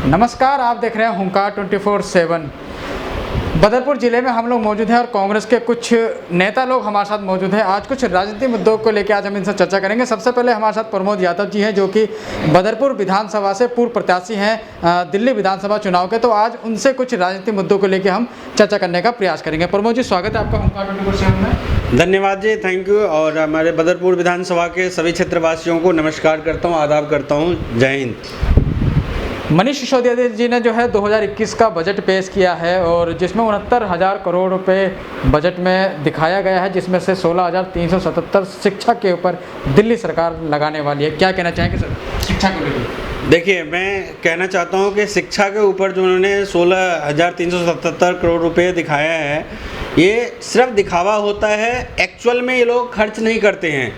नमस्कार, आप देख रहे हैं हुंकार 24/7। बदरपुर ज़िले में हम लोग मौजूद हैं और कांग्रेस के कुछ नेता लोग हमारे साथ मौजूद हैं। आज कुछ राजनीतिक मुद्दों को लेकर आज हम इनसे चर्चा करेंगे। सबसे पहले हमारे साथ प्रमोद यादव जी हैं, जो कि बदरपुर विधानसभा से पूर्व प्रत्याशी हैं दिल्ली विधानसभा चुनाव के। तो आज उनसे कुछ राजनीतिक मुद्दों को लेकर हम चर्चा करने का प्रयास करेंगे। प्रमोद जी, स्वागत है आपका हुंकार 24/7 में। धन्यवाद जी, थैंक यू। और हमारे बदरपुर विधानसभा के सभी क्षेत्रवासियों को नमस्कार करता हूँ, आदाब करता हूँ। जय हिंद। मनीष सिसोदिया जी ने जो है 2021 का बजट पेश किया है और जिसमें 69,000 करोड़ रुपए बजट में दिखाया गया है, जिसमें से 16,377 शिक्षा के ऊपर दिल्ली सरकार लगाने वाली है। क्या कहना चाहेंगे सर शिक्षा को लेकर? देखिए, मैं कहना चाहता हूँ कि शिक्षा के ऊपर जो उन्होंने 16,377 करोड़ रुपए दिखाया है, ये सिर्फ दिखावा होता है। एक्चुअल में ये लोग खर्च नहीं करते हैं।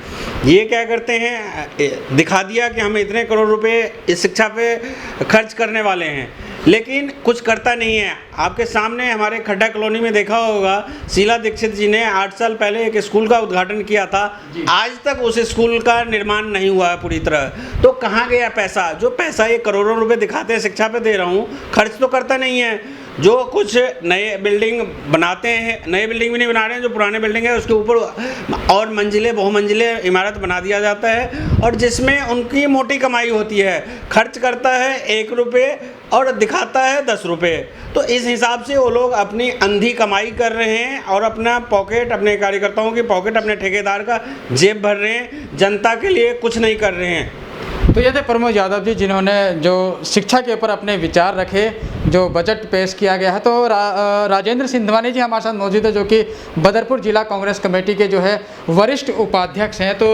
ये क्या करते हैं, दिखा दिया कि हम इतने करोड़ रुपए इस शिक्षा पे खर्च करने वाले हैं, लेकिन कुछ करता नहीं है। आपके सामने हमारे खड्डा कॉलोनी में देखा होगा, शीला दीक्षित जी ने 8 साल पहले एक स्कूल का उद्घाटन किया था। आज तक उस स्कूल का निर्माण नहीं हुआ है पूरी तरह। तो कहाँ गया पैसा? जो पैसा ये करोड़ों रुपए दिखाते हैं शिक्षा पे दे रहा हूँ, खर्च तो करता नहीं है। जो कुछ नए बिल्डिंग बनाते हैं, नए बिल्डिंग भी नहीं बना रहे हैं, जो पुराने बिल्डिंग है उसके ऊपर और मंजिले बहुमंजिले इमारत बना दिया जाता है और जिसमें उनकी मोटी कमाई होती है। खर्च करता है 1 रुपये और दिखाता है 10 रुपये। तो इस हिसाब से वो लोग अपनी अंधी कमाई कर रहे हैं और अपना पॉकेट, अपने कार्यकर्ताओं की पॉकेट, अपने ठेकेदार का जेब भर रहे हैं। जनता के लिए कुछ नहीं कर रहे हैं। तो ये थे प्रमोद यादव जी, जिन्होंने जो शिक्षा के ऊपर अपने विचार रखे, जो बजट पेश किया गया है। तो राजेंद्र सिंधवानी जी हमारे साथ मौजूद है, जो कि बदरपुर जिला कांग्रेस कमेटी के जो है वरिष्ठ उपाध्यक्ष हैं। तो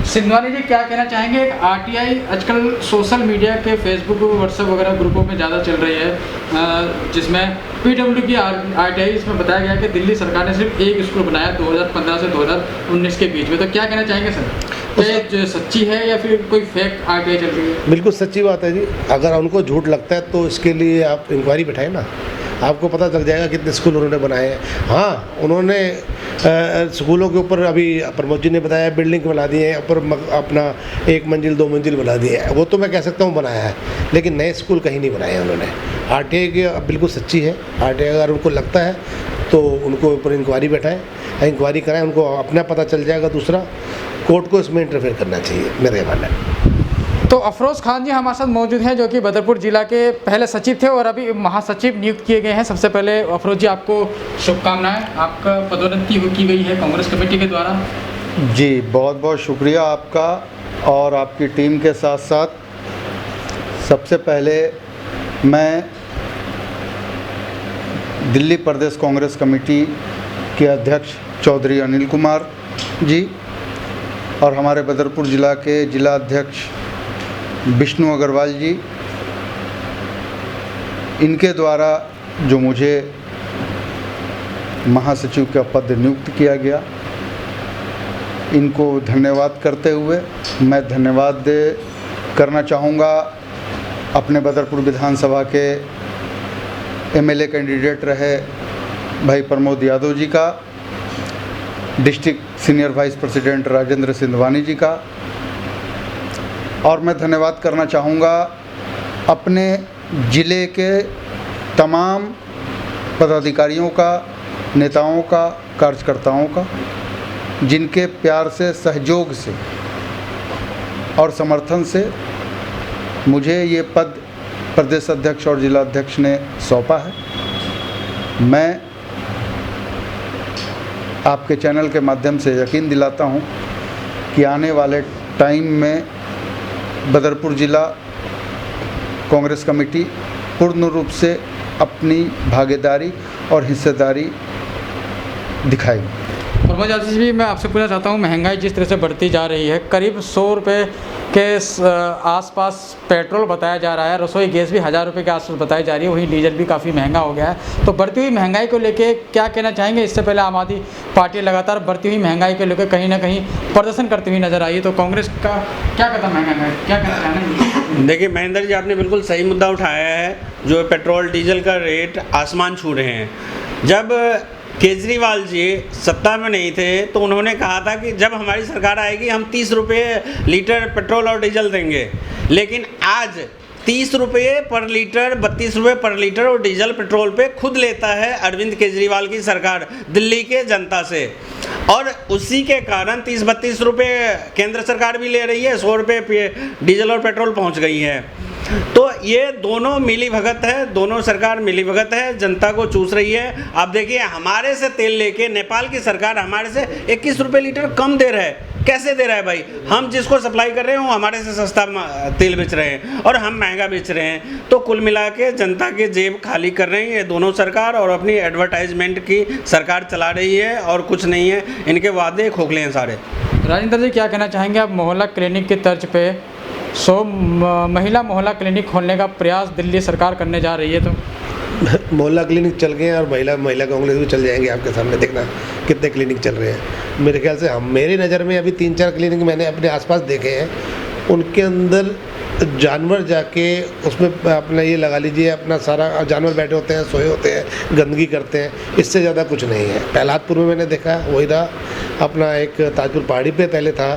सिंधवानी जी, क्या कहना चाहेंगे? आरटीआई आजकल सोशल मीडिया के फेसबुक, व्हाट्सएप वगैरह ग्रुपों में ज़्यादा चल रही है, जिसमें पीडब्ल्यू की आरटीआई इसमें बताया गया कि दिल्ली सरकार ने सिर्फ एक स्कूल बनाया 2015 से 2019 के बीच में। तो क्या कहना चाहेंगे सर, जो सच्ची है या फिर कोई फेक आरटीआई चल रही है? बिल्कुल सच्ची बात है जी। अगर उनको झूठ लगता है तो इसके लिए आप इंक्वायरी बैठाएं ना, आपको पता लग जाएगा कितने स्कूल उन्होंने बनाए हैं। हाँ, उन्होंने स्कूलों के ऊपर अभी प्रमोद जी ने बताया बिल्डिंग बना दी है, ऊपर अपना 1 मंजिल 2 मंजिल बना दी है। वो तो मैं कह सकता हूँ बनाया है, लेकिन नए स्कूल कहीं नहीं बनाए हैं उन्होंने। आरटीआई की बिल्कुल सच्ची है। आरटीआई अगर उनको लगता है तो उनको ऊपर इंक्वायरी बैठाएं, इंक्वायरी कराएं, उनको अपना पता चल जाएगा। दूसरा, कोर्ट को इसमें इंटरफेयर करना चाहिए, मेरे ख्याल है। तो अफरोज़ खान जी हमारे साथ मौजूद हैं, जो कि बदरपुर जिला के पहले सचिव थे और अभी महासचिव नियुक्त किए गए हैं। सबसे पहले अफरोज़ जी, आपको शुभकामनाएं। आपका पदोन्नति की गई है कांग्रेस कमेटी के द्वारा। जी, बहुत बहुत शुक्रिया आपका और आपकी टीम के साथ साथ। सबसे पहले मैं दिल्ली प्रदेश कांग्रेस कमेटी के अध्यक्ष चौधरी अनिल कुमार जी और हमारे बदरपुर जिला के जिला अध्यक्ष विष्णु अग्रवाल जी, इनके द्वारा जो मुझे महासचिव का पद नियुक्त किया गया, इनको धन्यवाद करते हुए मैं धन्यवाद करना चाहूँगा अपने बदरपुर विधानसभा के एमएलए कैंडिडेट रहे भाई प्रमोद यादव जी का, district senior vice president Rajendra Sindhwani ji का, और मैं धन्यवाद करना चाहूँगा अपने ज़िले के तमाम पदाधिकारियों का, नेताओं का, कार्यकर्ताओं का, जिनके प्यार से, सहयोग से और समर्थन से मुझे ये पद प्रदेश अध्यक्ष और जिला अध्यक्ष ने सौंपा है। मैं आपके चैनल के माध्यम से यकीन दिलाता हूँ कि आने वाले टाइम में बदरपुर जिला कांग्रेस कमेटी पूर्ण रूप से अपनी भागीदारी और हिस्सेदारी दिखाएगी। प्रमोद यादव जी, मैं आपसे पूछना चाहता हूँ, महंगाई जिस तरह से बढ़ती जा रही है, करीब 100 रुपये के आसपास पेट्रोल बताया जा रहा है, रसोई गैस भी 1000 रुपये के आसपास बताई जा रही है, वहीं डीजल भी काफ़ी महंगा हो गया है। तो बढ़ती हुई महंगाई को लेके क्या कहना चाहेंगे? इससे पहले आम आदमी पार्टी लगातार बढ़ती हुई महंगाई को लेकर कहीं ना कहीं प्रदर्शन करती हुई नजर आई है, तो कांग्रेस का क्या कदम है, क्या कहना चाहेंगे? देखिए महेंद्र जी, आपने बिल्कुल सही मुद्दा उठाया है। जो पेट्रोल डीजल का रेट आसमान छू रहे हैं। जब केजरीवाल जी सत्ता में नहीं थे तो उन्होंने कहा था कि जब हमारी सरकार आएगी हम 30 रुपये लीटर पेट्रोल और डीजल देंगे, लेकिन आज 30 रुपये पर लीटर, 32 रुपये पर लीटर और डीजल पेट्रोल पे खुद लेता है अरविंद केजरीवाल की सरकार दिल्ली के जनता से। और उसी के कारण 30-32 रुपये केंद्र सरकार भी ले रही है, 100 रुपये डीजल और पेट्रोल पहुंच गई है। तो ये दोनों मिली भगत है, दोनों सरकार मिली भगत है, जनता को चूस रही है। आप देखिए हमारे से तेल लेके नेपाल की सरकार हमारे से 21 रुपये लीटर कम दे रहा है। कैसे दे रहा है भाई? हम जिसको सप्लाई कर रहे हैं वो हमारे से सस्ता तेल बेच रहे हैं और हम महंगा बेच रहे हैं। तो कुल मिला के जनता के जेब खाली कर रही है ये दोनों सरकार और अपनी एडवर्टाइजमेंट की सरकार चला रही है और कुछ नहीं है। इनके वादे खोखले हैं सारे। राजेंद्र जी, क्या कहना चाहेंगे आप? मोहल्ला क्लिनिक की तर्ज पे 100 महिला मोहल्ला क्लिनिक खोलने का प्रयास दिल्ली सरकार करने जा रही है, तो मोहल्ला क्लिनिक चल गए हैं और महिला कांग्रेस भी चल जाएंगे। आपके सामने देखना कितने क्लिनिक चल रहे हैं। मेरे ख्याल से मेरी नज़र में अभी 3-4 क्लिनिक मैंने अपने आसपास देखे हैं, उनके अंदर जानवर जाके उसमें अपना ये लगा लीजिए, अपना सारा जानवर बैठे होते हैं, सोए होते हैं, गंदगी करते हैं। इससे ज़्यादा कुछ नहीं है। प्रहलादपुर में मैंने देखा वही रहा, अपना एक ताजपुर पहाड़ी पे पहले था,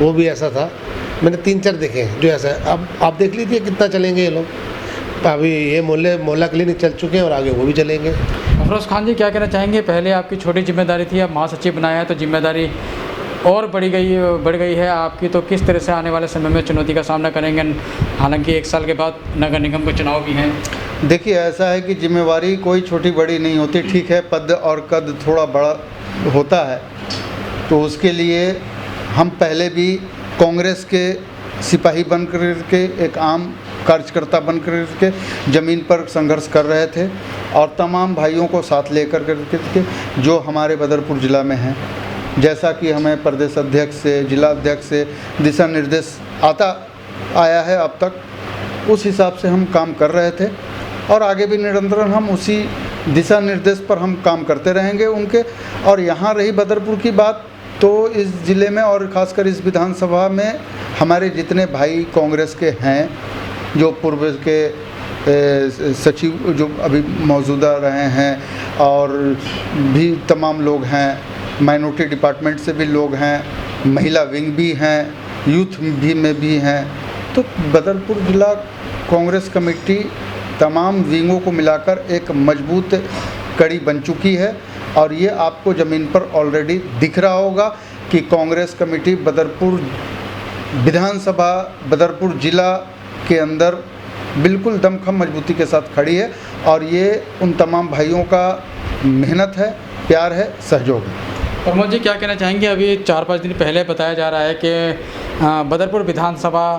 वो भी ऐसा था। मैंने 3-4 देखे हैं जो ऐसा है। अब आप देख लीजिए कितना चलेंगे ये लोग। अभी ये मोहल्ला क्लिनिक चल चुके हैं और आगे वो भी चलेंगे। अफरोज़ खान जी, क्या कहना चाहेंगे? पहले आपकी छोटी जिम्मेदारी थी, अब महासचिव बनाया है तो जिम्मेदारी और बढ़ गई है आपकी। तो किस तरह से आने वाले समय में चुनौती का सामना करेंगे? हालांकि 1 साल के बाद नगर निगम के चुनाव भी हैं। देखिए, ऐसा है कि जिम्मेवारी कोई छोटी बड़ी नहीं होती। ठीक है, पद और कद थोड़ा बड़ा होता है, तो उसके लिए हम पहले भी कांग्रेस के सिपाही बन कर के, एक आम कार्यकर्ता बन कर के ज़मीन पर संघर्ष कर रहे थे और तमाम भाइयों को साथ लेकर के जो हमारे बदरपुर ज़िला में हैं। जैसा कि हमें प्रदेश अध्यक्ष से, जिला अध्यक्ष से दिशा निर्देश आता आया है अब तक, उस हिसाब से हम काम कर रहे थे और आगे भी निरंतर हम उसी दिशा निर्देश पर हम काम करते रहेंगे उनके। और यहाँ रही बदरपुर की बात, तो इस ज़िले में और ख़ासकर इस विधानसभा में हमारे जितने भाई कांग्रेस के हैं, जो पूर्व के सचिव जो अभी मौजूदा रहे हैं और भी तमाम लोग हैं, माइनॉरिटी डिपार्टमेंट से भी लोग हैं, महिला विंग भी हैं, यूथ भी में भी हैं। तो बदरपुर ज़िला कांग्रेस कमेटी तमाम विंगों को मिलाकर एक मजबूत कड़ी बन चुकी है और ये आपको ज़मीन पर ऑलरेडी दिख रहा होगा कि कांग्रेस कमेटी बदरपुर विधानसभा, बदरपुर ज़िला के अंदर बिल्कुल दमखम मजबूती के साथ खड़ी है और ये उन तमाम भाइयों का मेहनत है, प्यार है, सहयोग है। प्रमोद जी, क्या कहना चाहेंगे? अभी 4-5 दिन पहले बताया जा रहा है कि बदरपुर विधानसभा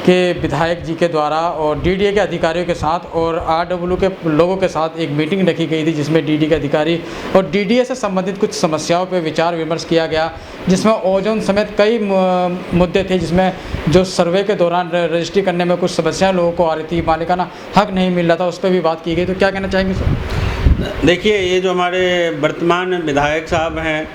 के विधायक जी के द्वारा और डीडीए के अधिकारियों के साथ और आरडब्ल्यू के लोगों के साथ एक मीटिंग रखी गई थी, जिसमें डीडीए के अधिकारी और डीडीए से संबंधित कुछ समस्याओं पर विचार विमर्श किया गया, जिसमें ओजोन समेत कई मुद्दे थे, जिसमें जो सर्वे के दौरान रजिस्ट्री करने में कुछ समस्याएं लोगों को आ रही थी, मालिकाना हक नहीं मिल रहा था, उस पर भी बात की गई। तो क्या कहना चाहेंगे सर? देखिए, ये जो हमारे वर्तमान विधायक साहब हैं,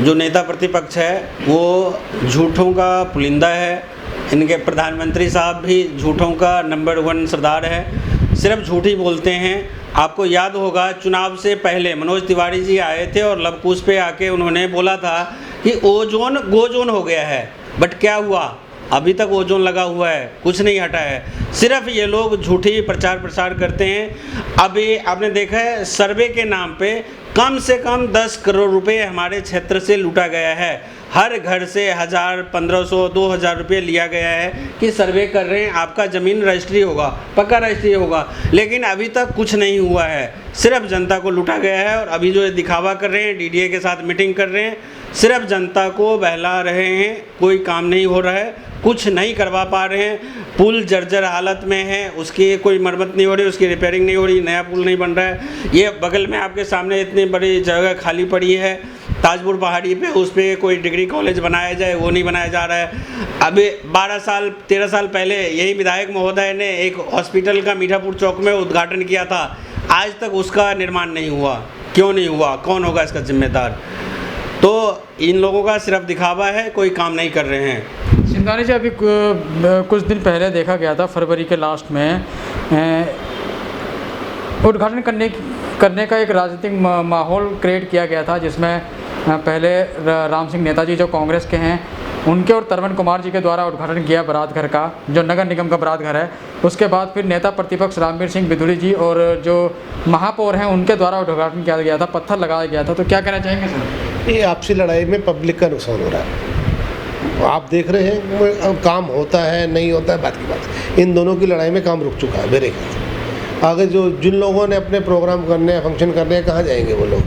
जो नेता प्रतिपक्ष है, वो झूठों का पुलिंदा है। इनके प्रधानमंत्री साहब भी झूठों का नंबर 1 सरदार है, सिर्फ झूठ ही बोलते हैं। आपको याद होगा चुनाव से पहले मनोज तिवारी जी आए थे और लवकुश पे आके उन्होंने बोला था कि ओजोन गोजोन हो गया है, बट क्या हुआ? अभी तक ओजोन लगा हुआ है, कुछ नहीं हटा है। सिर्फ ये लोग झूठी प्रचार प्रसार करते हैं। अभी आपने देखा है सर्वे के नाम पे कम से कम 10 करोड़ रुपए हमारे क्षेत्र से लूटा गया है। हर घर से 1000, 1500, 2000 रुपये लिया गया है कि सर्वे कर रहे हैं, आपका ज़मीन रजिस्ट्री होगा, पक्का रजिस्ट्री होगा, लेकिन अभी तक कुछ नहीं हुआ है। सिर्फ जनता को लूटा गया है और अभी जो ये दिखावा कर रहे हैं, डीडीए के साथ मीटिंग कर रहे हैं, सिर्फ जनता को बहला रहे हैं। कोई काम नहीं हो रहा है, कुछ नहीं करवा पा रहे हैं। पुल जर्जर हालत में है, उसकी कोई मरम्मत नहीं हो रही, उसकी रिपेयरिंग नहीं हो रही, नया पुल नहीं बन रहा है। ये बगल में आपके सामने इतनी बड़ी जगह खाली पड़ी है ताजपुर पहाड़ी पे, उस पर कोई डिग्री कॉलेज बनाया जाए, वो नहीं बनाया जा रहा है। अभी 12 साल 13 साल पहले यही विधायक महोदय ने एक हॉस्पिटल का मीठापुर चौक में उद्घाटन किया था, आज तक उसका निर्माण नहीं हुआ। क्यों नहीं हुआ? कौन होगा इसका जिम्मेदार? तो इन लोगों का सिर्फ दिखावा है, कोई काम नहीं कर रहे हैं। सिंधानी जी, अभी कुछ दिन पहले देखा गया था, फरवरी के लास्ट में उद्घाटन करने का एक राजनीतिक माहौल क्रिएट किया गया था, जिसमें पहले राम सिंह नेताजी जो कांग्रेस के हैं उनके और तरवन कुमार जी के द्वारा उद्घाटन किया बारात घर का, जो नगर निगम का बारात घर है। उसके बाद फिर नेता प्रतिपक्ष रामवीर सिंह बिधुड़ी जी और जो महापौर हैं उनके द्वारा उद्घाटन किया गया था, पत्थर लगाया गया था। तो क्या कहना चाहेंगे सर? ये आपसी लड़ाई में पब्लिक का नुकसान हो रहा है। आप देख रहे हैं अब काम होता है नहीं होता है बात की बात है। इन दोनों की लड़ाई में काम रुक चुका है मेरे ख्याल से। आगे जो जिन लोगों ने अपने प्रोग्राम करने हैं, फंक्शन करने हैं, कहाँ जाएंगे वो लोग?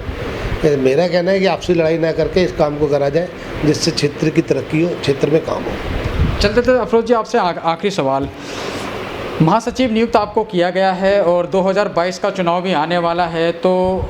मेरा कहना है कि आपसी लड़ाई ना करके इस काम को करा जाए, जिससे क्षेत्र की तरक्की हो, क्षेत्र में काम हो। चलते थे अफरोज जी, आपसे आखिरी सवाल। महासचिव नियुक्त आपको किया गया है और 2022 का चुनाव भी आने वाला है, तो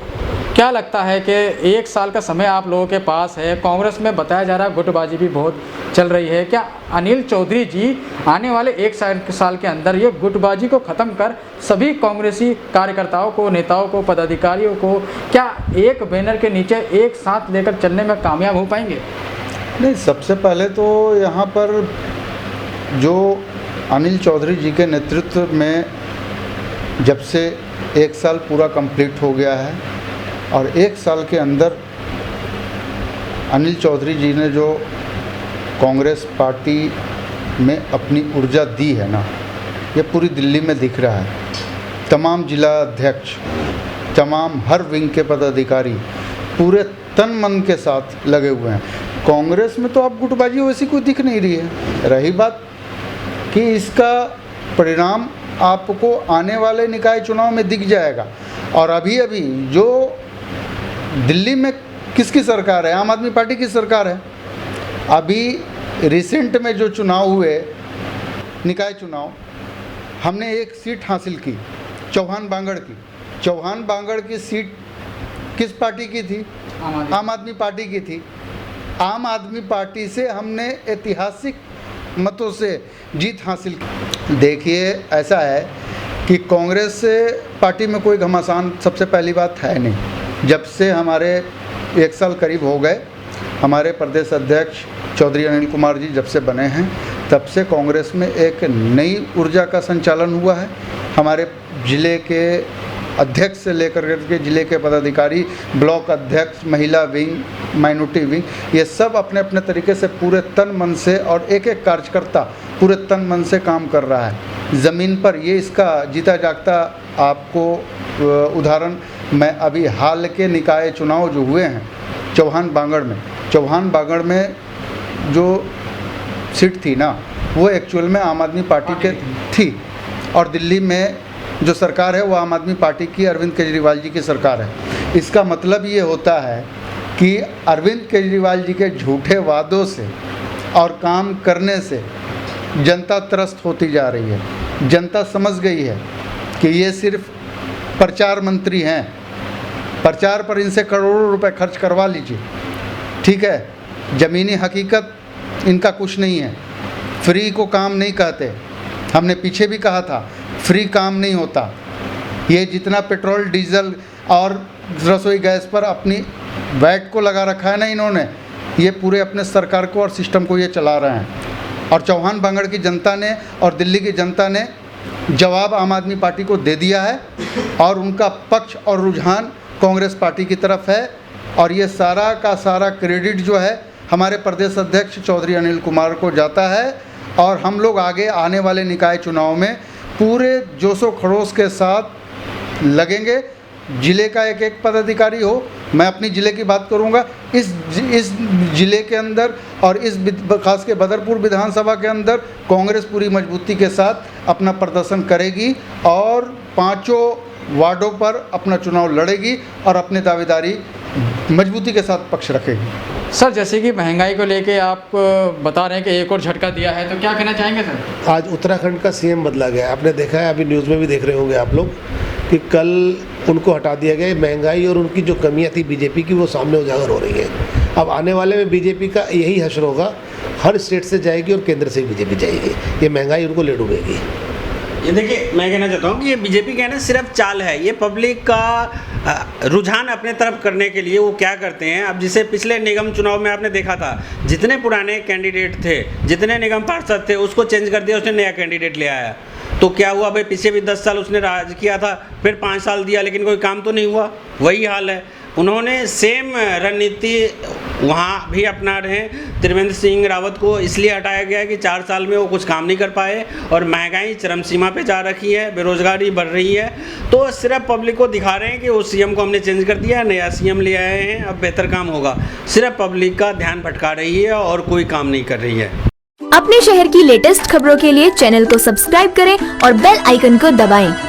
क्या लगता है कि 1 साल का समय आप लोगों के पास है, कांग्रेस में बताया जा रहा है गुटबाजी भी बहुत चल रही है, क्या अनिल चौधरी जी आने वाले 1 साल के अंदर ये गुटबाजी को ख़त्म कर सभी कांग्रेसी कार्यकर्ताओं को, नेताओं को, पदाधिकारियों को क्या एक बैनर के नीचे एक साथ लेकर चलने में कामयाब हो पाएंगे? नहीं, सबसे पहले तो यहाँ पर जो अनिल चौधरी जी के नेतृत्व में जब से 1 साल पूरा कंप्लीट हो गया है और 1 साल के अंदर अनिल चौधरी जी ने जो कांग्रेस पार्टी में अपनी ऊर्जा दी है ना, ये पूरी दिल्ली में दिख रहा है। तमाम जिला अध्यक्ष, तमाम हर विंग के पदाधिकारी पूरे तन मन के साथ लगे हुए हैं। कांग्रेस में तो अब गुटबाजी वैसी कोई दिख नहीं रही है। रही बात कि इसका परिणाम आपको आने वाले निकाय चुनाव में दिख जाएगा। और अभी अभी जो दिल्ली में किसकी सरकार है? आम आदमी पार्टी की सरकार है। अभी रिसेंट में जो चुनाव हुए, निकाय चुनाव, हमने 1 सीट हासिल की, चौहान बांगड़ की। चौहान बांगड़ की सीट किस पार्टी की थी? आम आदमी पार्टी की थी। आम आदमी पार्टी से हमने ऐतिहासिक मतों से जीत हासिल की। देखिए, ऐसा है कि कांग्रेस पार्टी में कोई घमासान सबसे पहली बात है नहीं। जब से हमारे 1 साल करीब हो गए, हमारे प्रदेश अध्यक्ष चौधरी अनिल कुमार जी जब से बने हैं, तब से कांग्रेस में एक नई ऊर्जा का संचालन हुआ है। हमारे ज़िले के अध्यक्ष से लेकर के ज़िले के पदाधिकारी, ब्लॉक अध्यक्ष, महिला विंग, माइनॉरिटी विंग, ये सब अपने अपने तरीके से पूरे तन मन से, और एक एक कार्यकर्ता पूरे तन मन से काम कर रहा है ज़मीन पर। ये इसका जीता जागता आपको उदाहरण मैं अभी हाल के निकाय चुनाव जो हुए हैं चौहान बांगड़ में जो सीट थी ना, वो एक्चुअल में आम आदमी पार्टी के थी। और दिल्ली में जो सरकार है वो आम आदमी पार्टी की, अरविंद केजरीवाल जी की सरकार है। इसका मतलब ये होता है कि अरविंद केजरीवाल जी के झूठे वादों से और काम करने से जनता त्रस्त होती जा रही है। जनता समझ गई है कि ये सिर्फ प्रचार मंत्री हैं, प्रचार पर इनसे करोड़ों रुपए खर्च करवा लीजिए, ठीक है। ज़मीनी हकीकत इनका कुछ नहीं है। फ्री को काम नहीं कहते। हमने पीछे भी कहा था, फ्री काम नहीं होता। ये जितना पेट्रोल, डीजल और रसोई गैस पर अपनी वैट को लगा रखा है ना इन्होंने, ये पूरे अपने सरकार को और सिस्टम को ये चला रहे हैं। और चौहान बांगड़ की जनता ने और दिल्ली की जनता ने जवाब आम आदमी पार्टी को दे दिया है, और उनका पक्ष और रुझान कांग्रेस पार्टी की तरफ है। और ये सारा का सारा क्रेडिट जो है हमारे प्रदेश अध्यक्ष चौधरी अनिल कुमार को जाता है। और हम लोग आगे आने वाले निकाय चुनाव में पूरे जोशो खरोश के साथ लगेंगे। ज़िले का एक एक पदाधिकारी हो, मैं अपनी ज़िले की बात करूंगा, इस ज़िले के अंदर और इस खास के बदरपुर विधानसभा के अंदर कांग्रेस पूरी मजबूती के साथ अपना प्रदर्शन करेगी और 5 वार्डों पर अपना चुनाव लड़ेगी और अपने दावेदारी मजबूती के साथ पक्ष रखेगी। सर, जैसे कि महंगाई को लेके आप बता रहे हैं कि एक और झटका दिया है, तो क्या कहना चाहेंगे सर? आज उत्तराखंड का सीएम बदला गया, आपने देखा है, अभी न्यूज़ में भी देख रहे होंगे आप लोग कि कल उनको हटा दिया गया। महंगाई और उनकी जो कमियां थी बीजेपी की, वो सामने उजागर हो रही है। अब आने वाले में बीजेपी का यही हश्र होगा, हर स्टेट से जाएगी और केंद्र से बीजेपी जाएगी। ये महंगाई उनको ले डूबेगी। ये देखिए, मैं कहना चाहता हूँ कि ये बीजेपी का ना सिर्फ चाल है। ये पब्लिक का रुझान अपने तरफ करने के लिए वो क्या करते हैं। अब जिसे पिछले निगम चुनाव में आपने देखा था, जितने पुराने कैंडिडेट थे, जितने निगम पार्षद थे, उसको चेंज कर दिया, उसने नया कैंडिडेट ले आया। तो क्या हुआ भाई, पीछे भी 10 साल उसने राज किया था, फिर 5 साल दिया, लेकिन कोई काम तो नहीं हुआ। वही हाल है। उन्होंने सेम रणनीति वहाँ भी अपना रहे। त्रिवेंद्र सिंह रावत को इसलिए हटाया गया कि 4 साल में वो कुछ काम नहीं कर पाए और महंगाई चरम सीमा पे जा रखी है, बेरोजगारी बढ़ रही है। तो सिर्फ पब्लिक को दिखा रहे हैं कि उस सीएम को हमने चेंज कर दिया, नया सीएम ले आए हैं, अब बेहतर काम होगा। सिर्फ पब्लिक का ध्यान भटका रही है और कोई काम नहीं कर रही है। अपने शहर की लेटेस्ट खबरों के लिए चैनल को सब्सक्राइब करें और बेल आइकन को दबाएं।